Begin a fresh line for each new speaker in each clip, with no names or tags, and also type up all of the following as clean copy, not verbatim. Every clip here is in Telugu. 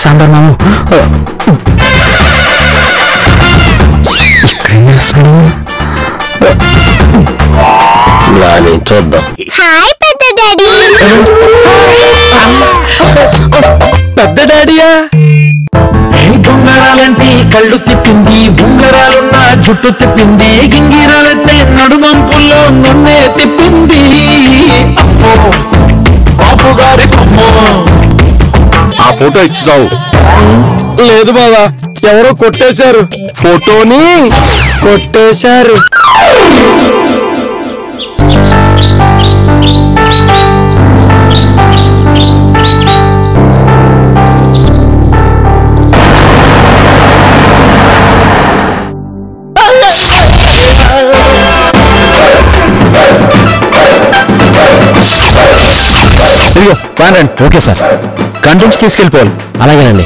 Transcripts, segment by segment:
సాంబార్ మాము చూద్దాం.
హాయ్ పెద్ద డాడీ.
పెద్ద డాడీయా?
ఉంగరాలంటే కళ్ళు తిప్పింది, ఉంగరాలున్న జుట్టు తిప్పింది, గింగిరాలంటే నడుమంపుల్లో నన్నే తిప్పింది. అమ్మో బాబు గారి అమ్మో.
ఆ ఫోటో ఇచ్చి చావు. లేదు బాబా, ఎవరో కొట్టేశారు, ఫోటోని కొట్టేశారు. ఇదిగో పానండి. ఓకే సార్, కంట్రోల్స్ తీసుకెళ్ళిపోవాలి. అలాగేనండి.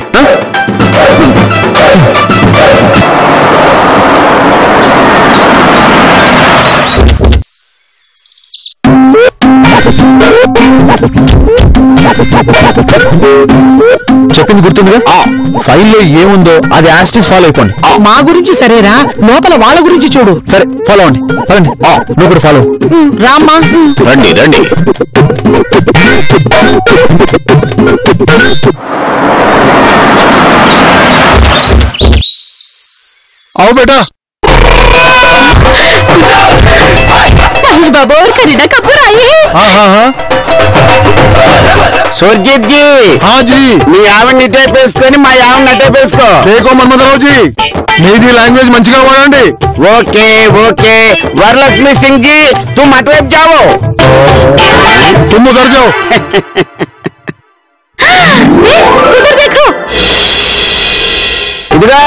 చెప్పింది గుర్తుందిగా? ఫైల్లో ఏముందో అది యాస్టిస్ ఫాలో అయిపోండి.
మా గురించి సరేరా, లోపల వాళ్ళ గురించి చూడు.
సరే ఫాలో అండి. పదండి, నువ్వు కూడా ఫాలో.
రామ్మా.
రండి రండి. आओ बेटा।
महेश बाबू और करीना कपूर आई है।
हाँ हाँ हाँ।
सुरजीत जी।
हाँ जी।
మీ ఆవిడ ఇటే పేసుకొని మా ఆవిడ అటే పేసుకో.
देखो मनमोहन जी, మీది లాంగ్వేజ్ మంచిగా వాడండి.
Okay okay. వరలక్ష్మి సింగ్ जी, तुम అటువైపు जाओ.
तुम उधर जाओ.
उधर देखो.
ఇదిగా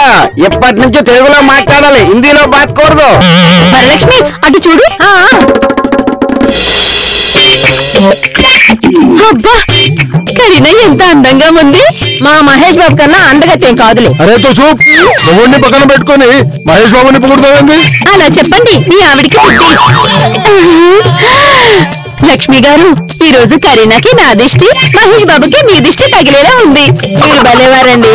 ఎప్పటి నుంచో తెలుగులో మాట్లాడాలి, హిందీలో బాత్కూడదు.
వరలక్ష్మి అటు చూడు. అబ్బా, కరీనా ఎంత అందంగా ఉంది. మా మహేష్ బాబు కన్నా అందగతేం కాదులే.
అరే తో చూప్, ఎవరిని పక్కన పెట్టుకొని మహేష్ బాబుని పొగుడుతావేంటి?
అలా చెప్పండి, మీ ఆవిడికి బుద్ధి. లక్ష్మి గారు, ఈ రోజు కరీనాకి నా దిష్టి, మహేష్ బాబుకి మీ దిష్టి తగిలేలా ఉంది. మీరు భలేవారండి.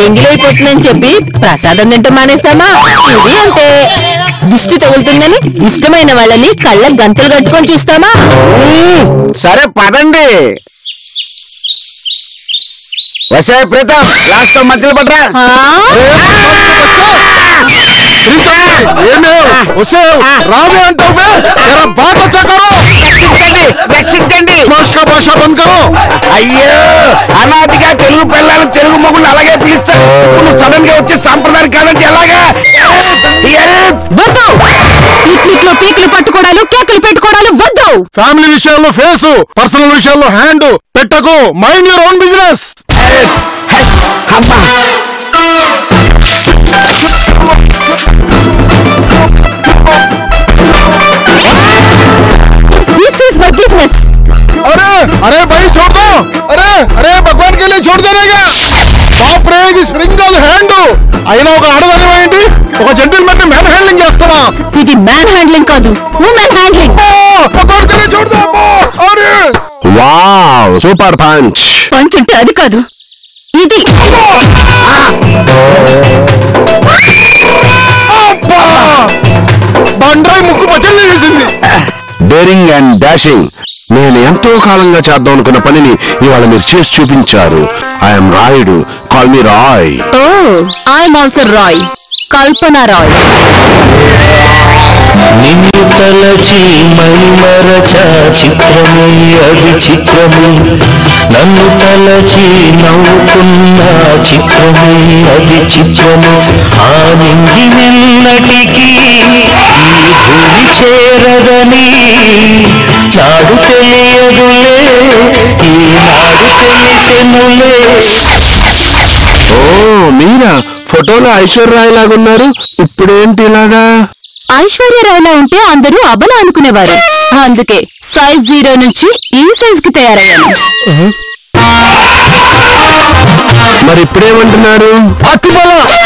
ఎంగిలైపోతుందని చెప్పి ప్రసాదం తింటూ మానేస్తామా? ఇది అంతే. దిష్టి తగులుతుందని ఇష్టమైన వాళ్ళని కళ్ళ గంతలు కట్టుకొని చూస్తామా?
సరే పదండి. వసే ప్రీతం, లాస్ట్ మధ్యలో పడరా.
రావే అంటావు.
రక్షించండి.
భాష బంద్ కరో.
అయ్యో, అనాదిగా తెలుగు పిల్లలు తెలుగు మొగుళ్ళు అలాగే పిలుస్తారు. నువ్వు సడన్ గా వచ్చే సాంప్రదాయం కాదంటే ఎలాగా?
వద్దు. పిక్నిక్ లో పీకులు పట్టుకోవడాలు, కేకులు పెట్టుకోవడాలు వద్దు.
ఫ్యామిలీ విషయాల్లో ఫేసు, పర్సనల్ విషయాల్లో హ్యాండ్ పెట్టకు. Mind your own business.
This is my business.
अरे अरे भाई छोड़ दो. अरे अरे भगवान के लिए छोड़ देने का. बाप रे, ఇది స్ప్రింగ్ కాదు, హ్యాండ్. అయినా ఒక ఆడదాని ఏంటి, ఒక జెంటిల్మెన్ మ్యాన్ హ్యాండ్లింగ్ చేస్తావా?
ఇది మ్యాన్ హ్యాండ్లింగ్ కాదు, ఉమెన్ హ్యాండ్లింగ్.
భగవాన్ के लिए छोड़ दो. अरे
వావ్, సూపర్ పంచ్.
పంచ్ అంటే అది కాదు, ఇది.
బండ్రాయి ముక్కు పచ్చళ్ళు చేసింది.
Daring and dashing. నేను ఎంతో కాలంగా చేద్దాం అనుకున్న పనిని ఇవాళ మీరు చేసి చూపించారు. I'm Rayudu, call me Roy.
Oh, I'm also Roy, Kalpana Roy.
నిన్ను తలచి మైమరచ చిత్రమే అది చిత్రము, నన్ను తలచి నవ్వుకున్న చిత్రమే అది చిత్రము. ఆ నింగి నిన్నటికి ఈ భూమి చేరదని నాడు తెలియదులే, ఈనాడు తెలిసెనులే.
ఓ మీరా, ఫోటోలో ఐశ్వర్యరాయ్ లాగున్నారు, ఇప్పుడేంటి ఇలాగా?
ఐశ్వర్యరాయ్లా ఉంటే అందరూ అబల అనుకునేవారు, అందుకే సైజ్ 0 నుంచి ఈ సైజ్ కి తయారయ్యాను.
మరి ఇప్పుడేమంటున్నారు?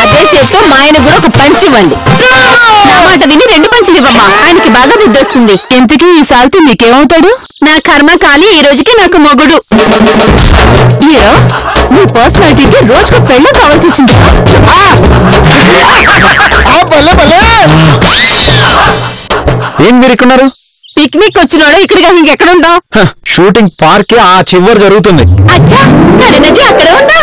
అదే చేస్తూ మా ఆయన కూడా ఒక పంచి ఇవ్వండి. నా మాట విని 2 పంచులు ఇవ్వమ్మా, ఆయనకి బాగా బుద్ధి వస్తుంది. ఇంతకీ ఈ సాల్తీ మీకేమవుతాడు? నా కర్మ కాలి ఈ రోజుకి నాకు మొగుడు. హీరో, నీ పర్సనాలిటీకి రోజుకు పెళ్ళ కావాల్సి వచ్చింది.
ఏం మీరు ఇక్కడున్నారు?
పిక్నిక్ వచ్చినాడు ఇక్కడికి ఇంకెక్కడుంటావు?
షూటింగ్ పార్క్ ఆ చివరి జరుగుతుంది.
అచ్చా కరీనాజీ అక్కడే ఉందా?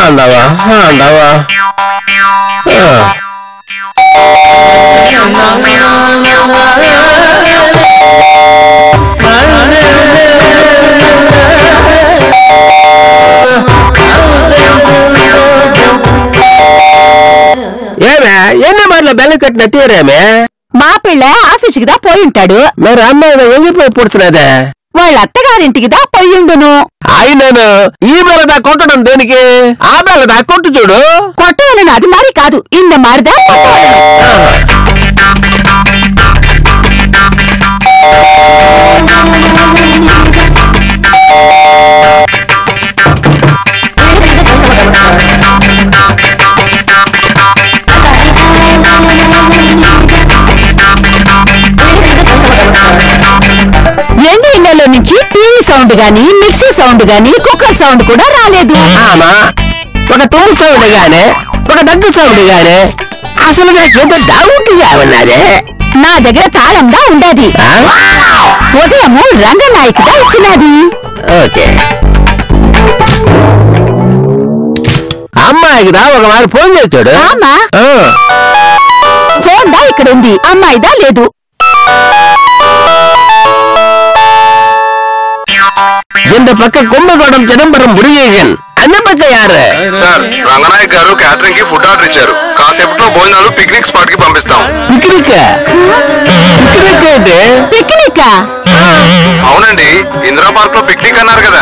అందావా అందావా ఏమే ఎన్ని మార్ల బెల్ల కట్టిన తీరేమే
మా పిల్ల ఆఫీసుకి దా పోయి ఉంటాడు.
మరి అమ్మాయి ఏం చెప్పి పుడుతున్నదే?
వాళ్ళ అత్తగారింటికి దా పోయిండును.
ఆయనను ఈ బెల్లదా కొట్టడం దేనికి? ఆ బెల్లదా కొట్టు చూడు.
కొట్టవలను అది మరి కాదు ఇంద మారిదా రెండు ఇళ్లలో నుంచి టీవీ సౌండ్ గానీ మిక్సీ సౌండ్ గానీ కుక్కర్ సౌండ్ కూడా రాలేదు.
ఆమా ఒక తుమ్ము సౌండ్ గానే ఒక దగ్గు సౌండ్ గానే అసలు నాకేదో డౌట్ గా ఉన్నదే.
నా దగ్గర తాళంగా ఉండేది. ఉదయము రంగనాయకుగా ఇచ్చినది.
ఓకే అమ్మాయికి దా ఒక వారు ఫోన్ చేస్తాడు.
ఆమా ఫోన్ దా ఇక్కడ ఉంది, అమ్మాయిదా లేదు.
இந்த பக்கம் கும்பகோணம் சிதம்பரம் முருகேசன் அந்த பக்கம் யாரு?
సార్ రంగనాయక్ గారు క్యాటరింగ్ కి ఫుడ్ ఆర్డర్ ఇచ్చారు. కాసేపట్లో భోజనాలు పిక్నిక్ స్పాట్ కి పంపిస్తాం.
పిక్నిక్ ఏంటి?
పిక్నిక్
అవునండి, ఇందిరా పార్క్ లో పిక్నిక్ అన్నారు కదా.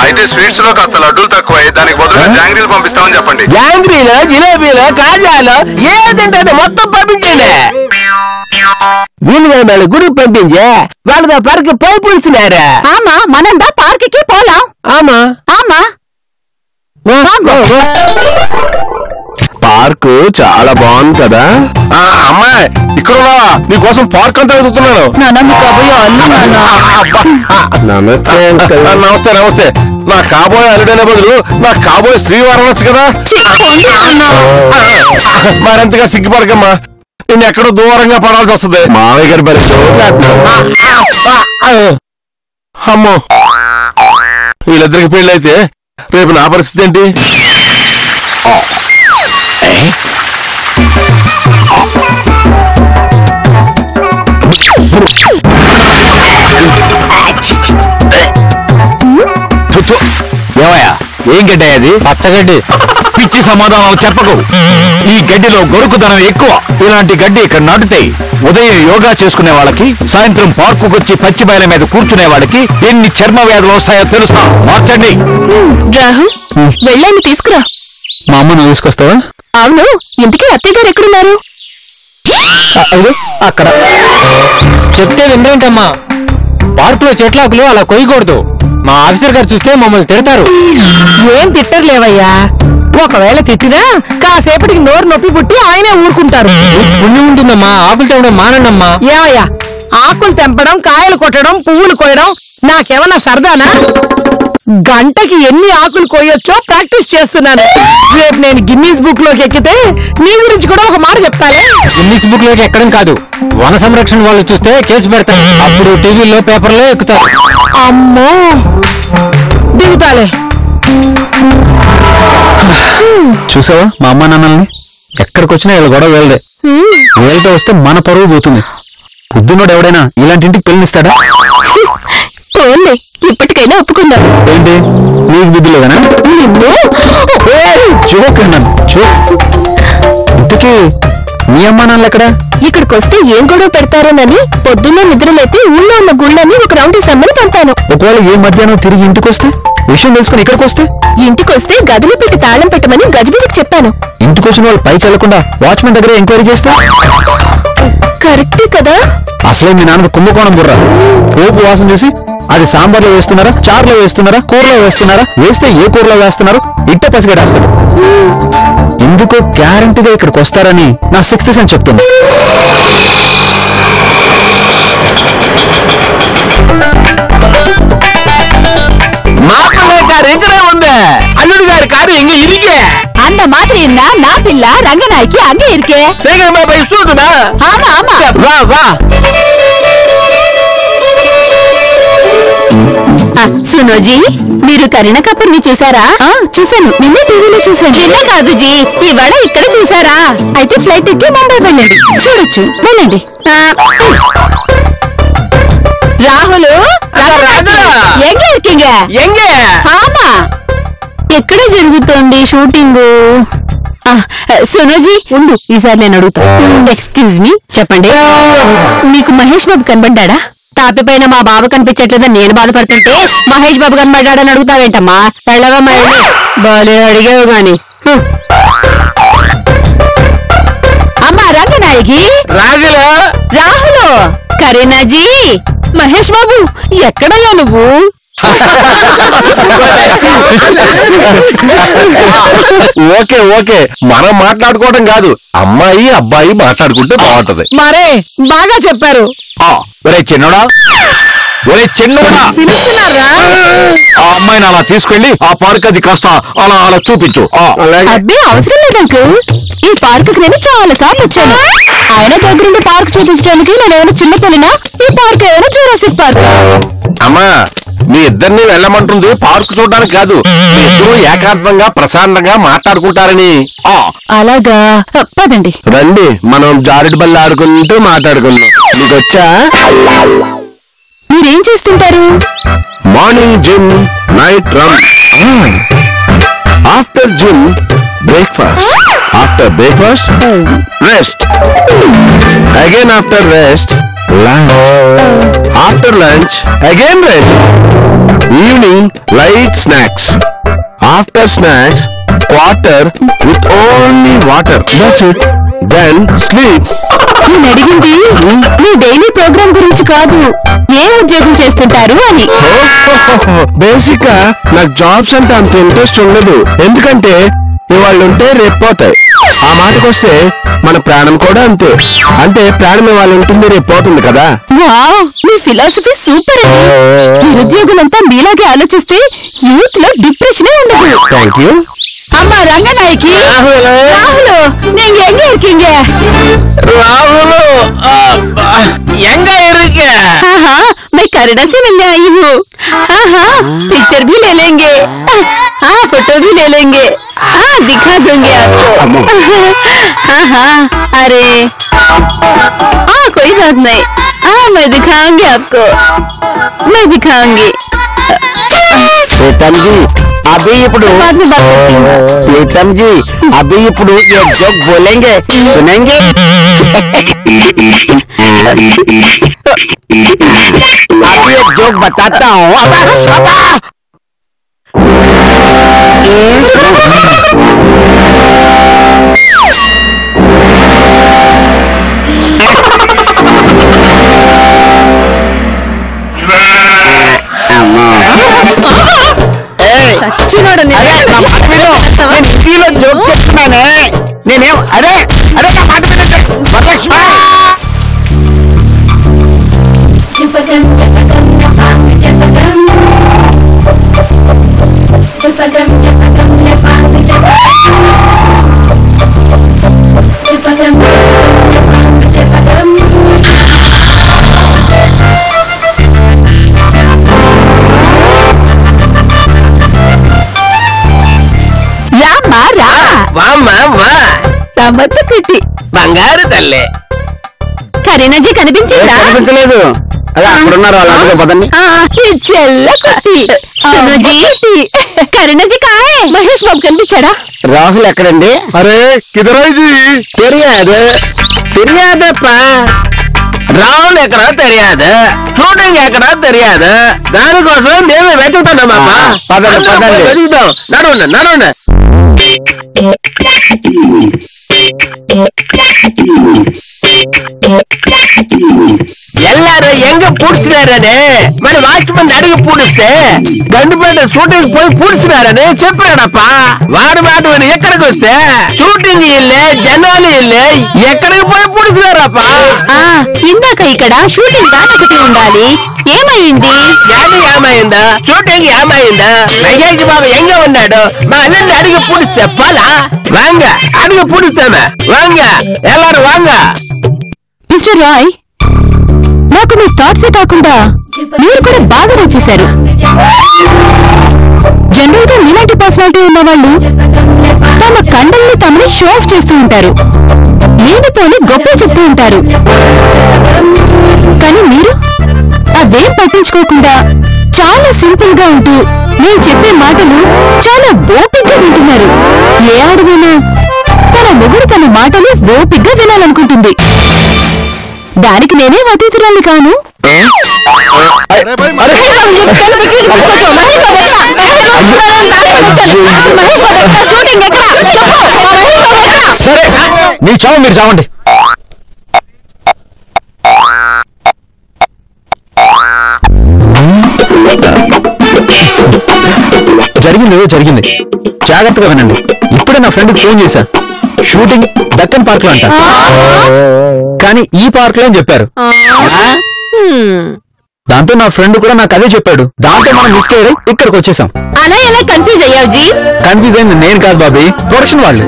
అయితే స్వీట్స్ లో కాస్త లడ్డూలు తక్కువై దానికి బదులుగా జాంగ్రీలు పంపిస్తామని చెప్పండి.
జాంగ్రీలో జిలేబీలో కాజాలో ఏదంటే మొత్తం పంపించండి. వీళ్ళు గుడి పంపించే వాళ్ళ పార్క్ పోయి పిలిచినారా?
ఆమా మనందా పార్క్ కి పోలాం.
ఆమా
ఆమా
పార్క్ చాలా బాగుంది కదా. అమ్మాయి ఇక్కడ నీకోసం పార్క్ అంతా వెతుకుతున్నాను. నమస్తే నమస్తే. నా కాబోయే అల్లుడనే బదులు నా కాబోయే శ్రీవారం వచ్చు కదా. మరింతగా సిగ్గుపడకమ్మా, నేను ఎక్కడో దూరంగా పడాల్సి వస్తుంది. మావయ్య గారి పరిస్థితి అమ్మో, వీళ్ళిద్దరికి పెళ్ళైతే రేపు నా పరిస్థితి ఏంటి? ఏమయ్యా ఏం గడ్డి అది? పచ్చగడ్డి. పిచ్చి సమాధానాలు చెప్పకు. ఈ గడ్డిలో గొరుకుదనం ఎక్కువ. ఇలాంటి గడ్డి ఇక్కడ నాటుతాయి. ఉదయం యోగా చేసుకునే వాళ్ళకి, సాయంత్రం పార్కుకొచ్చి పచ్చి బయల మీద కూర్చునే వాళ్ళకి ఎన్ని చర్మ వ్యాధులు వస్తాయో తెలుసా? మార్చండి.
రాహు వెళ్ళాను తీసుకురా.
మా అమ్మను తీసుకొస్తావా?
అవును, ఇంటికి అత్తయ్య గారు ఎక్కడున్నారు?
అక్కడ. చెప్తే విందేంటమ్మా, పార్కులో చెట్లాకులు అలా కొయ్యకూడదు. మా ఆఫీసర్ గారు చూస్తే మమ్మల్ని తిడతారు.
ఏం తిట్టర్లేవయ్యా, ఒకవేళ తిట్టినా కాసేపటికి నోరు నొప్పి పుట్టి ఆయనే ఊరుకుంటారు.
పుణ్యం ఉంటుందమ్మా, ఆకులు తెవడం మానండమ్మా.
ఏమయ్యా, ఆకులు తెంపడం, కాయలు కొట్టడం, పువ్వులు కోయడం నాకేమన్నా సరదానా? గంటకి ఎన్ని ఆకులు కోయొచ్చో ప్రాక్టీస్ చేస్తున్నాను. రేపు నేను గిన్నీస్ బుక్ లోకి ఎక్కితే నీ గురించి కూడా ఒక మాట చెప్తాలే.
గిన్నీస్ బుక్ లోకి ఎక్కడం కాదు, వన సంరక్షణ వాళ్ళు చూస్తే కేసు పెడతారు. అప్పుడు టీవీలో పేపర్లో ఎక్కుతారు.
అమ్మో, దిగుతాలే.
చూసావా మా అమ్మ నాన్నల్ని? ఎక్కడికొచ్చినా వీళ్ళ గొడవ వీళ్ళదే. వీళ్ళతో వస్తే మన పరువు పోతుంది. పొద్దున్నోడు ఎవడైనా ఇలాంటి ఇంటికి పెళ్ళనిస్తాడా?
పోన్లే, ఇప్పటికైనా ఒప్పుకుందాం.
ఏంటి నీకు బుద్ధి లేదనా? జోక్ అన్నాను, జోక్. ఇంతకీ మీ అమ్మా నాన్నలు ఎక్కడ?
ఇక్కడికి వస్తే ఏం గొడవ పెడతారోనని పొద్దున్నే నిద్రలేపి ఊళ్ళో ఉన్న గుళ్ళని ఒక రౌండ్ సమ్మని పంపాను.
ఒకవేళ ఏ మధ్యాహ్నం తిరిగి ఇంటికి వస్తే, విషయం తెలుసుకుని ఇక్కడికి వస్తే?
ఇంటికొస్తే గదిలో పెట్టి తాళం పెట్టమని గజిబిజికి చెప్పాను.
ఇంటికి వచ్చిన వాళ్ళు పైకి వెళ్లకుండా వాచ్మెన్ దగ్గర ఎంక్వైరీ చేస్తే?
కరెక్టే కదా.
అసలే మీ నాన్న కుంభకోణం బుర్ర. పోపు వాసన చూసి అది సాంబార్లో వేస్తున్నారా, చారులో వేస్తున్నారా, కూరలో వేస్తున్నారా, వేస్తే ఏ కూరలో వేస్తున్నారు ఇట్ట పసిగడేస్తాడు. ఎందుకో గ్యారంటీగా ఇక్కడికి వస్తారని నా 6th సెన్స్ చెప్తుంది.
மாதிரி இருந்தா நான் பில்ல ரங்கநாய்க்கு அங்க இருக்கே.
சீக்கிரமா போய் சூட்டுமா.
ஆமா ஆமா
வா வா.
సునోజీ, మీరు కరీనా కపూర్ ని చూసారా? చూసాను, నిన్న టీవీలో చూసాను. నిన్న కాదు జీ, ఇవాళ ఇక్కడ చూసారా? అయితే ఫ్లైట్ ఎక్కి ముంబై వెళ్ళండి, చూడొచ్చు. వెళ్ళండి. రాహుల్, ఎంగ இருக்கீங்க?
ఎంగ?
ఆమా. ఎక్కడ జరుగుతోంది షూటింగ్? సునోజీ ఉండు, ఈసారి నేను అడుగుతా. ఎక్స్క్యూజ్ మీ, చెప్పండి, మీకు మహేష్ బాబు కనబడ్డా? తాపిపైన మా బాబు కనిపించట్లేదని నేను బాధపడుతుంటే మహేష్ బాబు కనబడ్డాడని అడుగుతావేంటమ్మా? వెళ్ళవమ్మా, బాలే అడిగావు గాని. అమ్మా రంగనాయకి, రాహుల్, కరీనాజీ, మహేష్ బాబు ఎక్కడయ్యా నువ్వు?
ఓకే ఓకే, మనం మాట్లాడుకోవడం కాదు, అమ్మాయి అబ్బాయి మాట్లాడుకుంటే బాగుంటది.
మరే బాగా చెప్పారు.
ఒరే చిన్నోడా, ఒరే చిన్నోడా, ఆ అమ్మాయిని అలా తీసుకెళ్లి ఆ పార్క్ అది కాస్త అలా అలా చూపించు.
అబ్బే అవసరం లేదు అంకుల్, ఈ పార్క్ కి నేను చాలా సార్లు వచ్చాను. ఆయన దగ్గరుండి పార్క్ చూపించడానికి నేనేమైనా చిన్న పిల్లనా? ఈ పార్క్ ఏమైనా జూరాసిక్ పార్క్?
అమ్మా, మీ ఇద్దరిని వెళ్ళమంటుంది పార్క్ చూడడానికి కాదు, ఇద్దరు ఏకాంతంగా ప్రశాంతంగా మాట్లాడుకుంటారని.
అలాగా, పదండి.
రండి, మనం జారుడు బల్ల ఆడుకుంటూ మాట్లాడుకుందాం. ఇదొచ్చా?
మీరేం చేస్తుంటారు?
Morning gym, night run. After gym breakfast, after breakfast rest, again after rest lunch, after lunch again rest, evening light snacks, after snacks quarter with only water, that's it, then sleep.
నేను అడిగింది మీ డైలీ ప్రోగ్రామ్ గురించి కాదు, ఏ ఉద్యోగం చేస్తుంటారు అని.
బేసిక్ గా నాకు జాబ్స్ అంటే అంత ఇంట్రెస్ట్ ఉండదు, ఎందుకంటే ఇవాళ్ళు ఉంటే రేపు పోతాయి. ఆ మాటకొస్తే మన ప్రాణం కూడా అంతే, అంటే ప్రాణం ఇవాళ ఉంటుంది రేపు పోతుంది కదా.
వావ్, మీ ఫిలాసఫీ సూపర్ అండి. నిరుద్యోగులంతా మీలాగే ఆలోచిస్తే యూత్ లో డిప్రెషన్ ఉండదు.
Thank you.
అమ్మా రంగనాయకి, రాహుల్, நீங்க எங்க இருக்கீங்க?
రాహుల్ ఎంగ ఇరుక?
हाँ, मैं कनाडा से मिलने आई हूँ. हाँ, पिक्चर भी ले लेंगे, हाँ फोटो भी ले लेंगे, हाँ दिखा दूंगी आपको. हाँ, अरे हाँ कोई बात नहीं, हाँ मैं दिखाऊंगी आपको, मैं दिखाऊंगी.
प्रीतम जी अभी ఇప్పుడు
बाद में बात करती हूँ.
प्रीतम जी अभी ఇప్పుడు ये जोक बोलेंगे, सुनेंगे? अभी एक जोक बताता हूँ.
సచ్చినోడు
హిందీలో జోక్ చెప్తున్నానే నేనేం. అరే అరే నా మాట వినండి. వరలక్ష్మి
కుట్టి
బంగారు తల్లి.
కరీనాజీ కనిపించిందా?
కనిపించలేదు, అదే అక్కడున్నారు వాళ్ళు. పదండి.
చెల్ల కుట్టి సునోజీ, కరీనాజీ కాయే. మహేష్ బాబు కనిపించాడా?
రాహుల్ ఎక్కడండి?
అరే కిదరాయిజీ
తెలియదు తెలియదప్పా. రాహుల్ ఎక్కడో తెలియదు, షూటింగ్ ఎక్కడో తెలియదు, దానికోసం మేము వెతుకుతున్నామమ్మా. పదండి పదండి వెతుకుతాం. నడవండి నడవండి. எல்லாரும் எங்க பூடிச்சினாரனே మన వాచ్మన్ అడిగి పూడిస్తే గండిపేట షూటింగ్ పోయి పూడిచినారని చెప్పాడప్పా. వాడు మాట ఎక్కడికి వస్తే షూటింగ్ ఇల్లే జనాలు ఇల్లే ఎక్కడికి పోయి పూడిచినారప్పా.
ఇందాక ఇక్కడ షూటింగ్ వ్యాన్ ఒకటి ఉండాలి, ఏమైంది?
ఏమైందా? షూటింగ్ ఏమైందా? మహేష్ బాబు ఎంగ ఉన్నాడు, మా అల్లుడిని అడిగి పూడిస్తే పోలా. வாங்க அதுக்கு பிடிச்சாம வாங்க எல்லாரும் வாங்க.
మిస్టర్ రాయ్, నాకు మీ థాట్సే కాకుండా మీరు కూడా బాగా నచ్చేశారు. జనరల్ గా మీలాంటి పర్సనాలిటీ ఉన్న వాళ్ళు తమ కండల్ని తమని షో ఆఫ్ చేస్తూ ఉంటారు, లేనిపోని గొప్ప చెప్తూ ఉంటారు. కానీ మీరు అదేం పట్టించుకోకుండా చాలా సింపుల్ గా ఉంటూ నేను చెప్పే మాటలు చాలా ఓపిగ్గా వింటున్నారు. ఏ ఆడదైనా తన మొగుడు తన మాటలు ఓపిగ్గా వినాలనుకుంటుంది. దానికి నేనే అతిథురాలి కాను.
సరే మీ చావు మీరు చావండి. జరిగింది ఏదో జరిగింది, జాగ్రత్తగా వినండి. ఇప్పుడే నా ఫ్రెండ్కి ఫోన్ చేశా, షూటింగ్ దక్కన్ పార్క్ లో అంట, కానీ ఈ పార్క్ లో అని చెప్పారు. దాంతో నా ఫ్రెండ్ కూడా నాకు అదే చెప్పాడు. దాంతో మనం మిస్ అయ్యి ఇక్కడికి వచ్చేసాం.
అలా ఎలా కన్ఫ్యూజ్ అయ్యావు జీ?
కన్ఫ్యూజ్ అయింది నేను కాదు బాబీ, ప్రొడక్షన్ వాళ్ళు.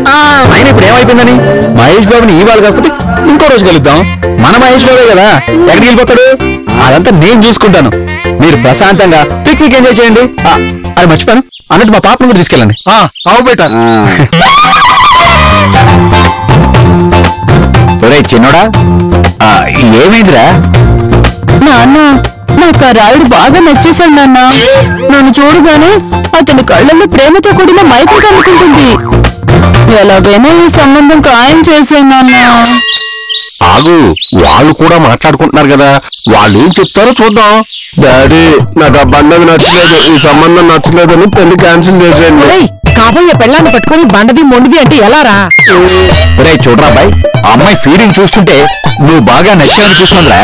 ఆయన ఇప్పుడు ఏమైపోయిందని మహేష్ బాబుని ఈ వాళ్ళు కాకపోతే ఇంకో రోజు కలుద్దాం. మన మహేష్ బాబే కదా, ఎక్కడికి వెళ్ళిపోతాడు? అదంతా నేను చూసుకుంటాను. మీరు ప్రశాంతంగా పిక్నిక్ ఎంజాయ్ చేయండి. అది మర్చిపోయాను అన్నట్టు మా పాపను కూడా తీసుకెళ్ళండి.
అవు బేటా.
చిన్నోడా ఏమైందిరా?
నాన్న, నాకు ఆ రాయుడు బాగా నచ్చేశాడు నాన్న. నన్ను చూడగానే అతని కళ్ళల్లో ప్రేమతో కూడిన మైకం కలుగుతుంది. ఎలాగైనా ఈ సంబంధం ఖాయం చేశాను నాన్న.
ఆగు, వాళ్ళు కూడా మాట్లాడుకుంటున్నారు కదా, వాళ్ళు ఏం చెప్తారో చూద్దాం. డాడీ నాకు ఆ బండది నచ్చలేదు, ఈ సంబంధం నచ్చలేదని పెళ్లి క్యాన్సిల్ చేసేయండి.
కాబోయే పెళ్ళాన్ని పట్టుకుని బండది మొండిది అంటే ఎలా రా?
చూడరా బాయ్, ఆ అమ్మాయి ఫీలింగ్ చూస్తుంటే నువ్వు బాగా నచ్చావనిపిస్తుందిరా.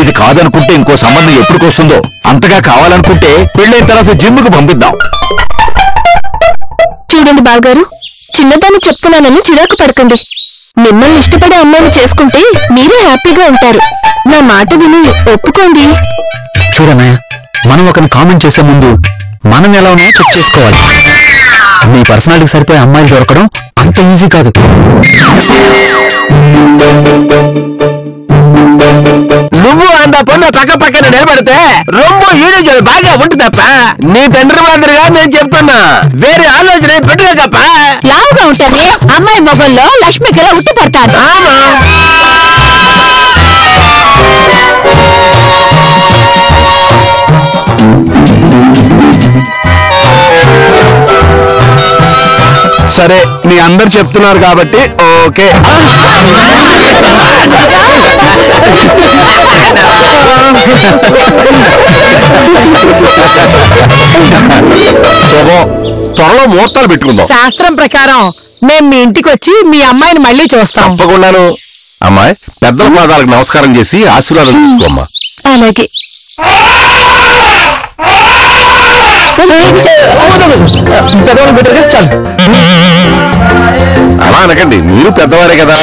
ఇది కాదనుకుంటే ఇంకో సంబంధం ఎప్పుడుకొస్తుందో. అంతగా కావాలనుకుంటే పెళ్ళైన తర్వాత జిమ్ముకు పంపిద్దాం.
చూడండి బావగారు, చిన్నదాన్ని చెప్తున్నానని చిరాకు పడకండి. మిమ్మల్ని ఇష్టపడే అమ్మాయిని చేసుకుంటే మీరే హ్యాపీగా ఉంటారు. నా మాట విని ఒప్పుకోండి.
చూడన్నయ్య, మనం ఒకరిని కామెంట్ చేసే ముందు మనం ఎలా ఉన్నాయో చెక్ చేసుకోవాలి. మీ పర్సనాలిటీకి సరిపోయే అమ్మాయిలు దొరకడం అంత ఈజీ కాదు.
నువ్వు అంత పొన్న పక్క పక్కన నిలబడితే రొమ్మ ఈడేజలు బాగా ఉంటుందప్ప. నీ తండ్రి మాదిరిగా నేను చెప్తున్నా, వేరే ఆలోచన పెట్టుకోకప్ప.
లావుగా ఉంటుంది అమ్మాయి మొగల్లో లక్ష్మికి ఎలా ఉట్టి పడతాను.
సరే, మీ అందరు చెప్తున్నారు కాబట్టి ఓకే. శుభం, త్వరలో ముహూర్తాలు పెట్టుకుందాం.
శాస్త్రం ప్రకారం మేము మీ ఇంటికి వచ్చి మీ అమ్మాయిని మళ్ళీ చూస్తాం.
తప్పకుండాను. అమ్మాయి, పెద్దల పాదాలకు నమస్కారం చేసి ఆశీర్వాదం తీసుకోమ్మా.
అలాగే.
అలా అనకండి, మీరు పెద్దవారే కదా.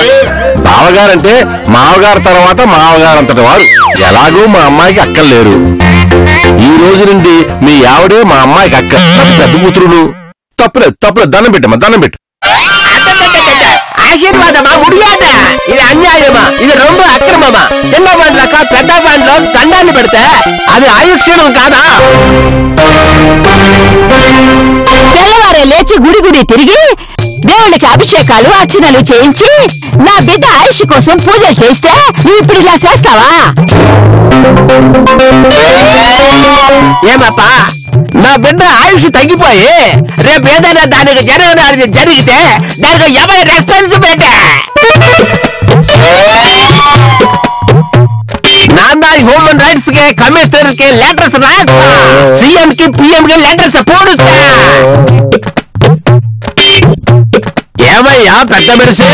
బావగారంటే మావగారు తర్వాత మావగారంతటి వారు. ఎలాగూ మా అమ్మాయికి అక్కలు లేరు. ఈ రోజు నుండి మీ ఆవిడే మా అమ్మాయికి అక్క, పెద్ద కూతురులు. తప్పులేదు తప్పులేదు, దండం పెట్టమ్మా, దండం పెట్టు.
ఆశీర్వాదమా ముడియాట? ఇది అన్యాయమా? ఇది రొమ్మ అక్రమమా? చిన్న బండ్లక పెద్ద బండ్లో దండాన్ని పెడితే అది ఆయుక్షణం కాదా?
తెల్లవారే లేచి గుడి గుడి తిరిగి దేవుళ్ళకి అభిషేకాలు అర్చనలు చేయించి నా బిడ్డ ఆయుష్ కోసం పూజలు చేస్తే నువ్వు ఇప్పుడు ఇలా చేస్తావా?
ఏమప్పా, నా బిడ్డ ఆయుష్ తగ్గిపోయి రేపు ఏదైనా దానికి జరిగితే దానికి ఎవరి రెస్పాన్సిబిలిటీ? నాన్న హ్యూమన్ రైట్స్ కి కమిషనర్ కి లెటర్స్ రాస్తా, సీఎం కి పిఎం కి లెటర్స్ పోడుస్తా. ఏమయ్యా పెద్ద మనిషి,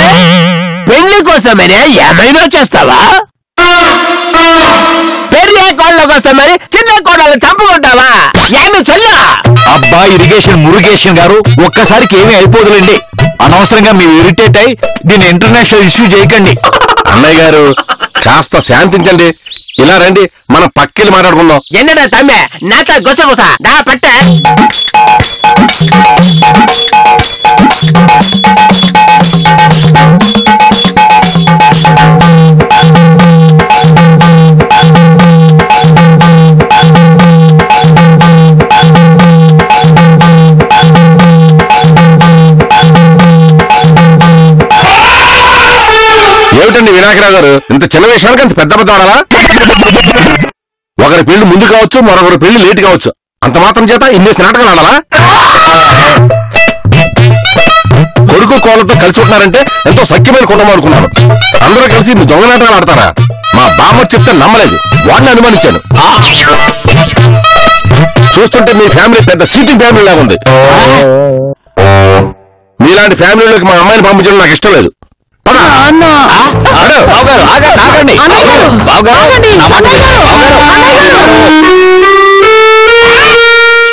పెళ్లి కోసమనే ఏమైనా చేస్తావా? పెళ్లి కోళ్ళ కోసమని చిన్న కోడలు చంపుకుంటావా? ఏమి చల్ల? అబ్బా ఇరిగేషన్ మురుగేషన్ గారు, ఒక్కసారికి ఏమీ అయిపోదులేండి. అనవసరంగా మీరు ఇరిటేట్ అయి దీన్ని ఇంటర్నేషనల్ ఇష్యూ చేయకండి.
అన్నయ్య గారు, కాస్త శాంతించండి. ఇలా రండి, మనం పక్కెళ్ళి మాట్లాడుకుందాం.
என்னடா தம்பி நாட்டா கொச கொசா டா பட்ட
ఏమిటండి వినాయకరావు గారు, ఇంత చిన్న విషయానికి అంత పెద్ద పెద్ద వాడాలా? ఒకరి పెళ్లి ముందు కావచ్చు, మరొకరి పెళ్లి లేట్ కావచ్చు, అంత మాత్రం చేత ఇన్ని నాటకాలు ఆడాలా? కొడుకు కోళ్ళతో కలిసి ఉంటున్నారంటే ఎంతో సఖ్యమైన కుటుంబం అనుకున్నాను. అందరూ కలిసి మీ దొంగ నాటకాలు ఆడతారా? మా బామ్మ చెప్తే నమ్మలేదు, వాడిని అనుమానించాను. చూస్తుంటే మీ ఫ్యామిలీ పెద్ద సీటింగ్ ఫ్యామిలీ లాగా ఉంది. మీలాంటి ఫ్యామిలీలోకి మా అమ్మాయిని పంపించడం నాకు ఇష్టం లేదు.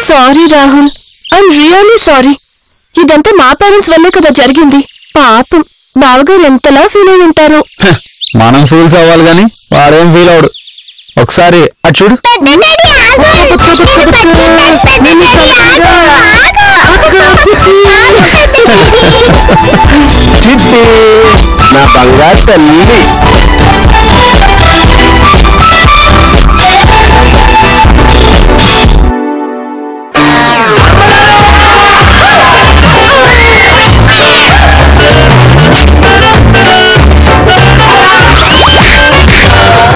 Sorry Rahul, I'm really sorry. ఇదంతా మా పేరెంట్స్ వల్లే కదా జరిగింది. పాపం బావగారు ఎంతలా ఫీల్ అయి ఉంటారు.
మనం ఫీల్స్ అవ్వాలి గాని వాడేం ఫీల్ అవడు. ఒకసారి అటు చూడు.
చిట్టి, నా బంగారు తల్లి.